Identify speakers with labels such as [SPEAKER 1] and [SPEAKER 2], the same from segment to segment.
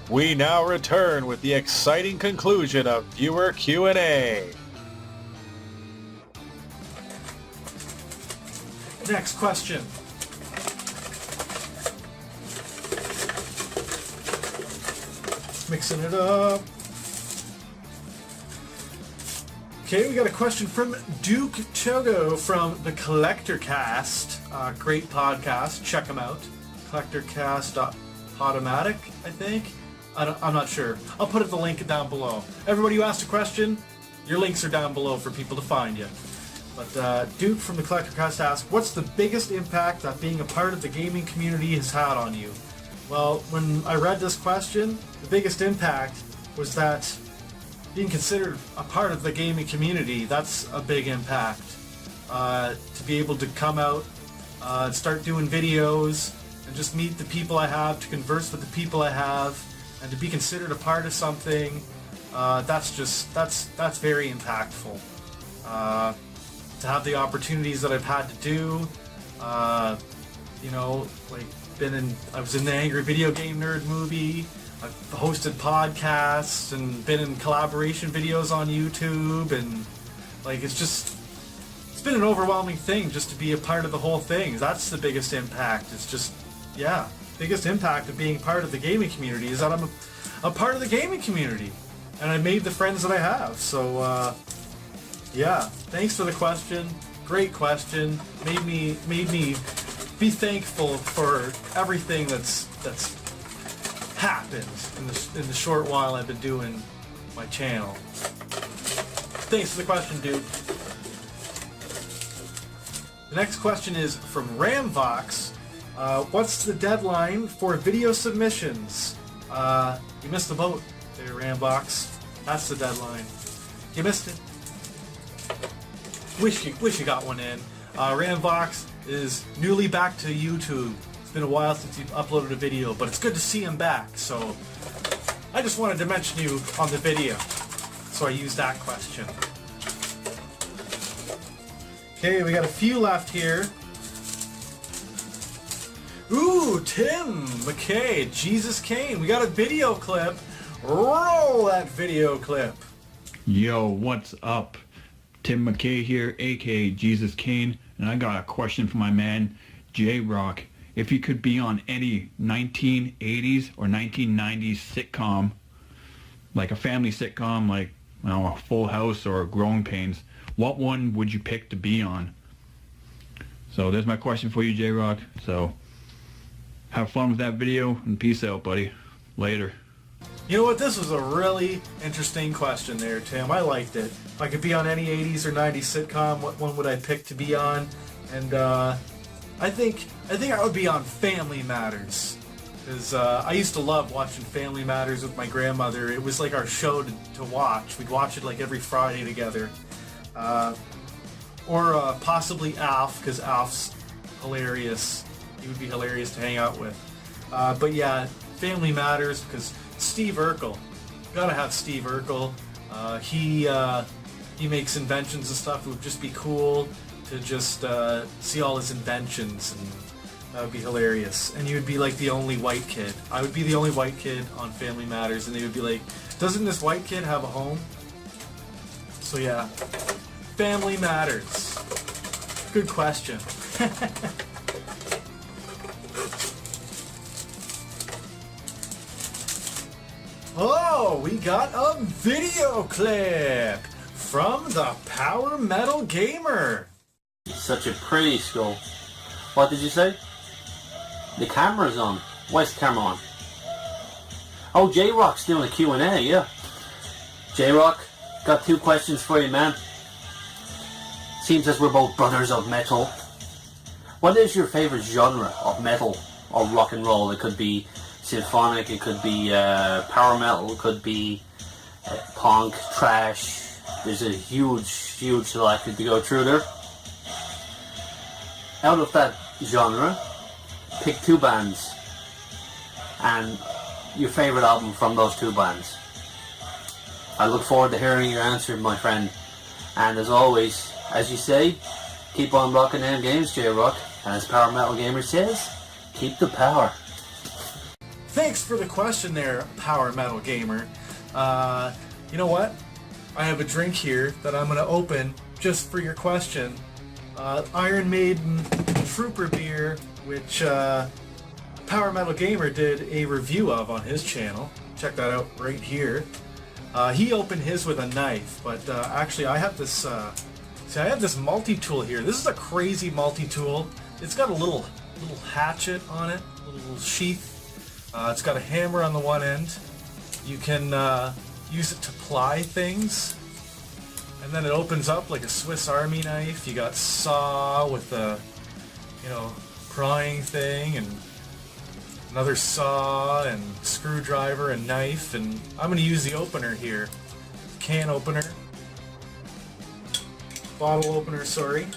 [SPEAKER 1] We now return with the exciting conclusion of viewer Q&A.
[SPEAKER 2] Next question. Mixing it up. Okay, we got a question from Duke Chogo from the Collector Cast. Great podcast. Check them out. CollectorCast.podomatic, I think. I'm not sure. I'll put the link down below. Everybody who asked a question, your links are down below for people to find you. But Duke from the Collector Cast asks, what's the biggest impact that being a part of the gaming community has had on you? Well, when I read this question, the biggest impact was that being considered a part of the gaming community, that's a big impact. To be able to come out and start doing videos and just meet the people I have, to converse with the people I have, and to be considered a part of something, that's very impactful. To have the opportunities that I've had to do, I was in the Angry Video Game Nerd movie, I've hosted podcasts and been in collaboration videos on YouTube, and it's been an overwhelming thing just to be a part of the whole thing. That's the biggest impact. It's just, biggest impact of being part of the gaming community is that I'm a part of the gaming community, and I made the friends that I have. So, thanks for the question. Great question. Made me be thankful for everything that's happened in the short while I've been doing my channel. Thanks for the question, dude. The next question is from Ramvox. What's the deadline for video submissions? You missed the boat there, Ramvox. That's the deadline. You missed it. Wish you got one in. Ramvox is newly back to YouTube. It's been a while since you've uploaded a video, but it's good to see him back. So I just wanted to mention you on the video, so I used that question. Okay, we got a few left here. Ooh, Tim McKay, Jesus Kane. We got a video clip. Roll that video clip.
[SPEAKER 3] Yo, what's up? Tim McKay here, aka Jesus Kane, and I got a question for my man, JRock. If you could be on any 1980s or 1990s sitcom, like a family sitcom, like a Full House or Growing Pains, what one would you pick to be on? So there's my question for you, JRock. So have fun with that video, and peace out, buddy. Later.
[SPEAKER 2] You know what? This was a really interesting question there, Tim. I liked it. If I could be on any 80s or 90s sitcom, what one would I pick to be on? And I think I would be on Family Matters, because I used to love watching Family Matters with my grandmother. It was like our show to watch. We'd watch it like every Friday together. Or possibly Alf, because Alf's hilarious. He would be hilarious to hang out with. But yeah, Family Matters, because Steve Urkel. Gotta have Steve Urkel. He makes inventions and stuff. It would just be cool to just see all his inventions, and that would be hilarious. And you would be like the only white kid. I would be the only white kid on Family Matters, and they would be like, doesn't this white kid have a home? So yeah, Family Matters. Good question. Oh, we got a video clip from the Power Metal Gamer.
[SPEAKER 4] Such a pretty skull. What did you say? The camera's on. Where's the camera on? Oh, JRock's doing a Q&A, yeah. JRock, got two questions for you, man. Seems as we're both brothers of metal. What is your favorite genre of metal or rock and roll? It could be symphonic, it could be power metal, it could be punk, trash. There's a huge selection to go through there. Out of that genre, pick two bands and your favorite album from those two bands. I look forward to hearing your answer, my friend. And as always, as you say, keep on rocking them games, JRock. And as Power Metal Gamer says, keep the power.
[SPEAKER 2] Thanks for the question there, Power Metal Gamer. You know what? I have a drink here that I'm going to open just for your question. Iron Maiden Trooper beer, which Power Metal Gamer did a review of on his channel. Check that out right here. He opened his with a knife, but actually I have this I have this multi-tool here. This is a crazy multi-tool. It's got a little hatchet on it, a little sheath. It's got a hammer on the one end. You can use it to ply things. And then it opens up like a Swiss Army knife. You got saw with the, prying thing, and another saw and screwdriver and knife. And I'm going to use the opener here. Can opener. Bottle opener, sorry.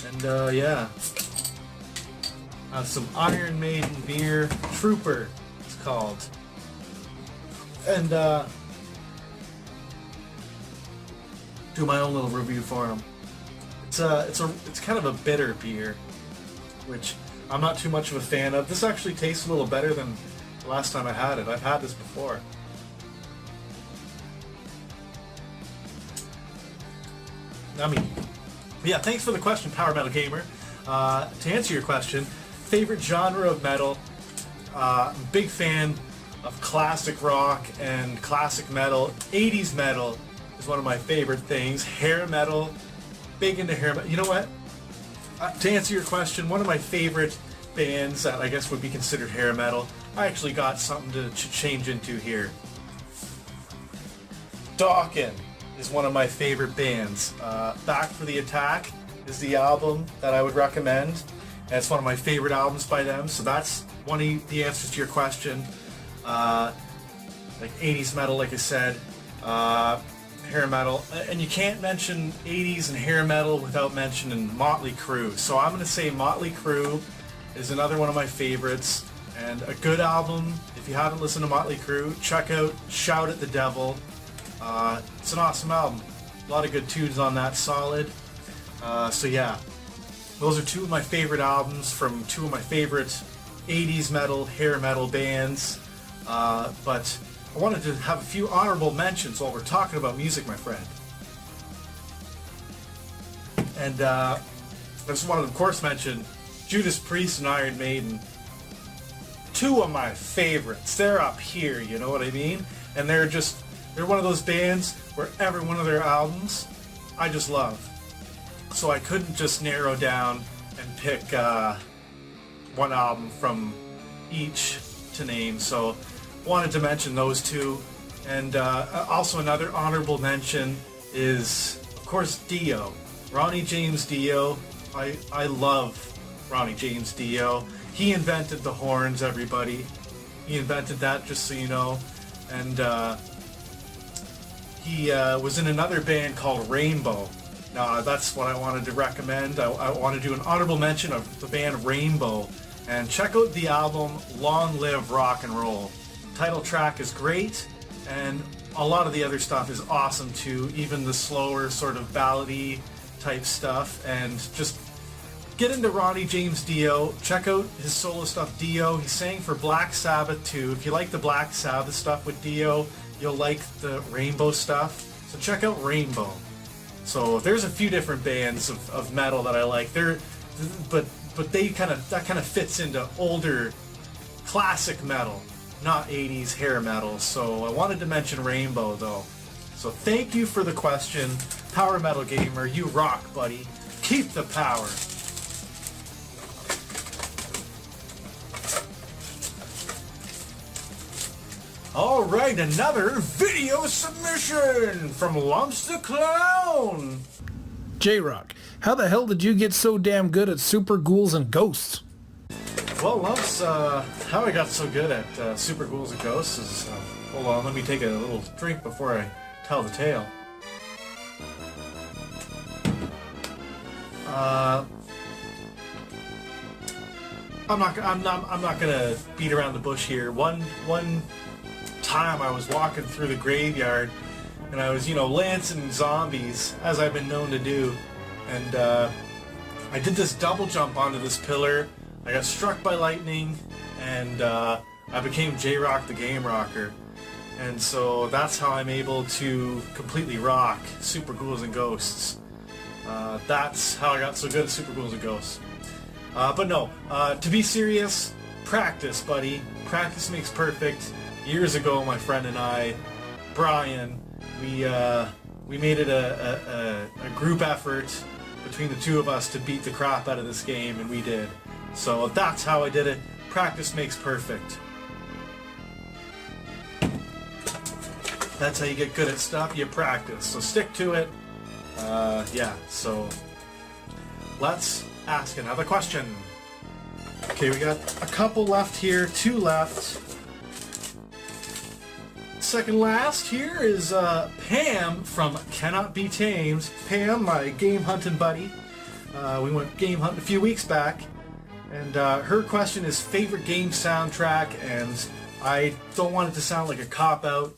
[SPEAKER 2] And yeah. Some Iron Maiden beer, Trooper, it's called. And do my own little review for him. It's kind of a bitter beer, which I'm not too much of a fan of. This actually tastes a little better than the last time I had it. I've had this before. Yeah, thanks for the question, Power Metal Gamer. To answer your question, favorite genre of metal, big fan of classic rock and classic metal. 80s metal is one of my favorite things. Hair metal, big into hair metal. You know what? To answer your question, one of my favorite bands that I guess would be considered hair metal, I actually got something to change into here. ROCKIN is one of my favorite bands. Back for the Attack is the album that I would recommend. And it's one of my favorite albums by them, so that's one of the answers to your question. Like 80s metal, like I said, hair metal. And you can't mention 80s and hair metal without mentioning Motley Crue. So I'm going to say Motley Crue is another one of my favorites, and a good album. If you haven't listened to Motley Crue, check out Shout at the Devil. It's an awesome album. A lot of good tunes on that, solid. So yeah, those are two of my favorite albums from two of my favorite 80s metal, hair metal bands. But I wanted to have a few honorable mentions while we're talking about music, my friend. And I just wanted to, of course, mention Judas Priest and Iron Maiden. Two of my favorites. They're up here, you know what I mean? And they're one of those bands where every one of their albums I just love. So I couldn't just narrow down and pick one album from each to name. So wanted to mention those two. And also another honorable mention is, of course, Dio. Ronnie James Dio. I love Ronnie James Dio. He invented the horns, everybody. He invented that, just so you know. And he was in another band called Rainbow. Now, that's what I wanted to recommend. I want to do an honorable mention of the band Rainbow. And check out the album Long Live Rock and Roll. Title track is great, and a lot of the other stuff is awesome too, even the slower sort of ballady type stuff. And just get into Ronnie James Dio. Check out his solo stuff, Dio. He sang for Black Sabbath too. If you like the Black Sabbath stuff with Dio, you'll like the Rainbow stuff. So check out Rainbow. So there's a few different bands of metal that I like. But that kind of fits into older classic metal, not 80s hair metal. So I wanted to mention Rainbow though. So thank you for the question, Power Metal Gamer. You rock, buddy. Keep the power. Alright, another video submission from Lumps the Clown.
[SPEAKER 5] JRock, how the hell did you get so damn good at super ghouls and ghosts?
[SPEAKER 2] Well, Lumps, how I got so good at super ghouls and ghosts is... hold on, let me take a little drink before I tell the tale. I'm not gonna beat around the bush here. One time I was walking through the graveyard and I was, lancing zombies, as I've been known to do, and I did this double jump onto this pillar. I got struck by lightning, and I became JRock the GameRocker. And so that's how I'm able to completely rock Super Ghouls and Ghosts. That's how I got so good at Super Ghouls and Ghosts. But no, to be serious, practice, buddy. Practice makes perfect. Years ago, my friend and I, Brian, we made it a group effort between the two of us to beat the crap out of this game, and we did. So that's how I did it. Practice makes perfect. That's how you get good at stuff, you practice. So stick to it. Yeah, so let's ask another question. Okay, we got a couple left here, 2 left. Second last here is Pam from Cannot Be Tamed. Pam, my game hunting buddy. We went game hunting a few weeks back, and her question is favorite game soundtrack, and I don't want it to sound like a cop-out,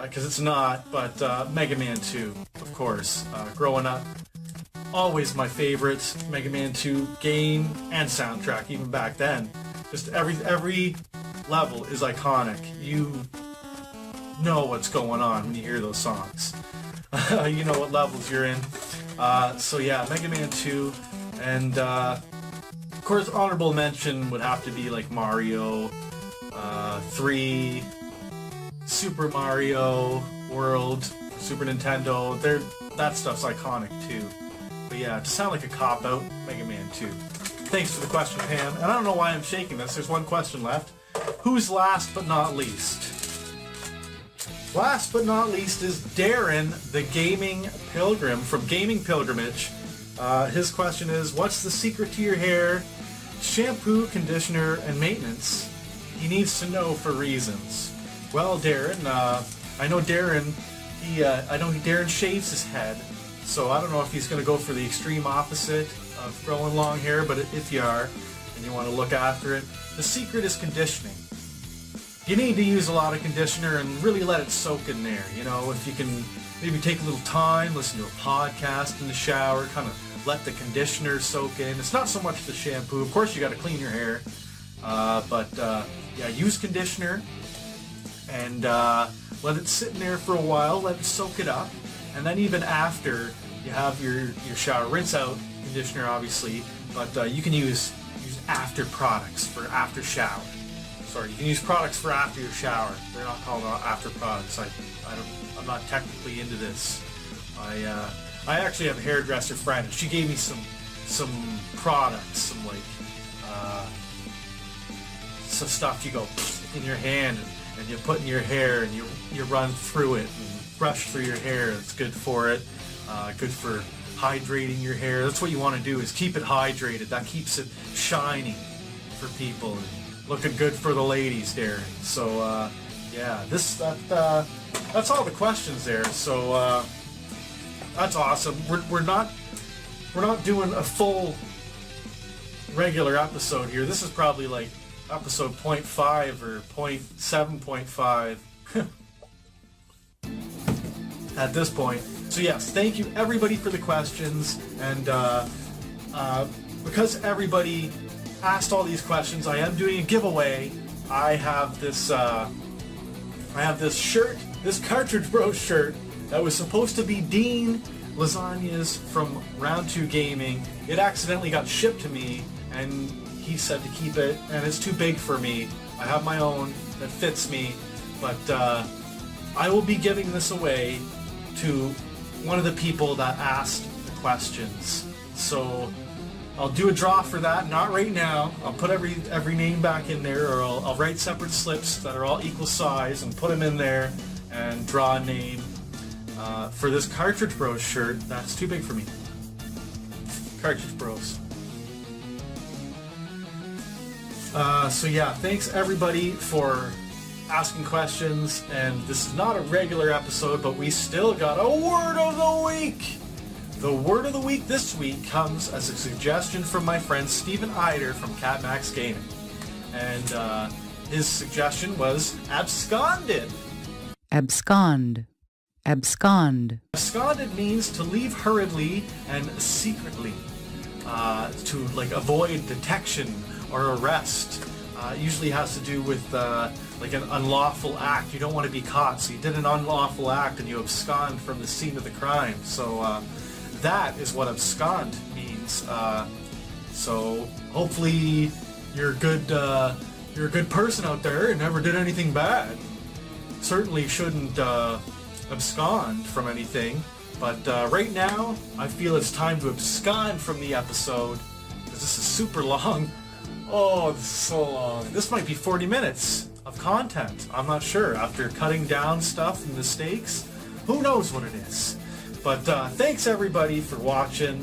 [SPEAKER 2] because it's not, but Mega Man 2, of course. Growing up, always my favorite Mega Man 2 game and soundtrack, even back then. Just every level is iconic. You know what's going on when you hear those songs. You know what levels you're in. So yeah, Mega Man 2, and of course honorable mention would have to be like Mario 3, Super Mario World, Super Nintendo. That stuff's iconic too. But yeah, to sound like a cop-out, Mega Man 2. Thanks for the question, Pam. And I don't know why I'm shaking this. There's one question left. Who's last but not least? Last but not least is Darren, the Gaming Pilgrim from Gaming Pilgrimage. His question is, what's the secret to your hair? Shampoo, conditioner, and maintenance. He needs to know for reasons. Well, Darren, I know Darren, Darren shaves his head, so I don't know if he's going to go for the extreme opposite of growing long hair, but if you are, and you want to look after it, the secret is conditioning. You need to use a lot of conditioner and really let it soak in there. You know, if you can maybe take a little time, listen to a podcast in the shower, kind of let the conditioner soak in. It's not so much the shampoo. Of course, you got to clean your hair, but yeah, use conditioner and let it sit in there for a while. Let it soak it up, and then even after you have your shower, rinse out conditioner, obviously, but you can use after products for after shower. Sorry, you can use products for after your shower. They're not called after products. I'm not technically into this. I actually have a hairdresser friend, and she gave me some products, some stuff you go in your hand and you put in your hair and you run through it and brush through your hair. It's good for it. Good for hydrating your hair. That's what you want to do, is keep it hydrated. That keeps it shining for people. Looking good for the ladies, Darren. So, yeah, that's all the questions there. So, that's awesome. We're not doing a full regular episode here. This is probably like episode 0.5 or 0.7.5 at this point. So yes, thank you everybody for the questions, and because everybody asked all these questions, I am doing a giveaway. I have this shirt, this Cartridge Bros shirt that was supposed to be Dean Lasagna's from Round 2 Gaming. It accidentally got shipped to me, and he said to keep it, and it's too big for me. I have my own that fits me, but I will be giving this away to one of the people that asked the questions. So I'll do a draw for that, not right now. I'll put every name back in there, or I'll write separate slips that are all equal size and put them in there and draw a name for this Cartridge Bros shirt. That's too big for me. Cartridge Bros. So yeah, thanks everybody for asking questions, and this is not a regular episode, but we still got a word of the week. The word of the week this week comes as a suggestion from my friend Steven Eider from CatMax Gaming, and his suggestion was absconded.
[SPEAKER 6] Abscond. Abscond.
[SPEAKER 2] Absconded means to leave hurriedly and secretly, to like avoid detection or arrest. It usually has to do with like an unlawful act. You don't want to be caught, so you did an unlawful act and you abscond from the scene of the crime. So that is what abscond means. So hopefully you're a good person out there and never did anything bad. Certainly shouldn't abscond from anything. But right now, I feel it's time to abscond from the episode, because this is super long. Oh, this is so long. This might be 40 minutes of content. I'm not sure. After cutting down stuff and mistakes, who knows what it is. But thanks everybody for watching.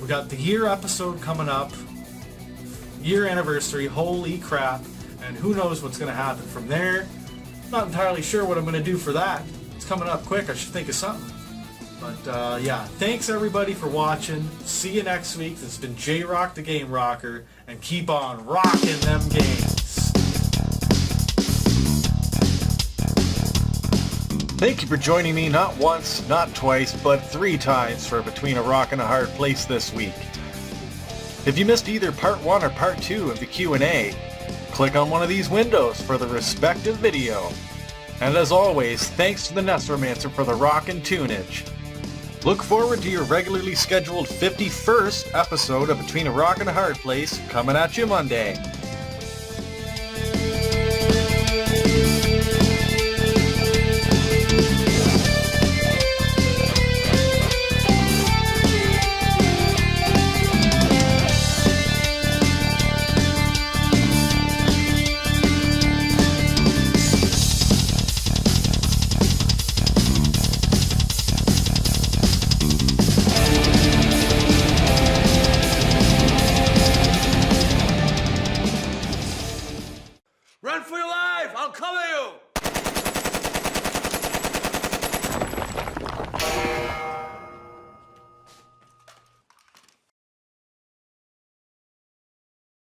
[SPEAKER 2] We got the year episode coming up. Year anniversary, holy crap. And who knows what's going to happen from there. Not entirely sure what I'm going to do for that. It's coming up quick. I should think of something. But yeah, thanks everybody for watching. See you next week. This has been JRock the GameRocker, and keep on rocking them games.
[SPEAKER 1] Thank you for joining me not once, not twice, but 3 times for Between a Rock and a Hard Place this week. If you missed either part 1 or part 2 of the Q&A, click on one of these windows for the respective video. And as always, thanks to the NESROMANCER for the rockin' tunage. Look forward to your regularly scheduled 51st episode of Between a Rock and a Hard Place coming at you Monday.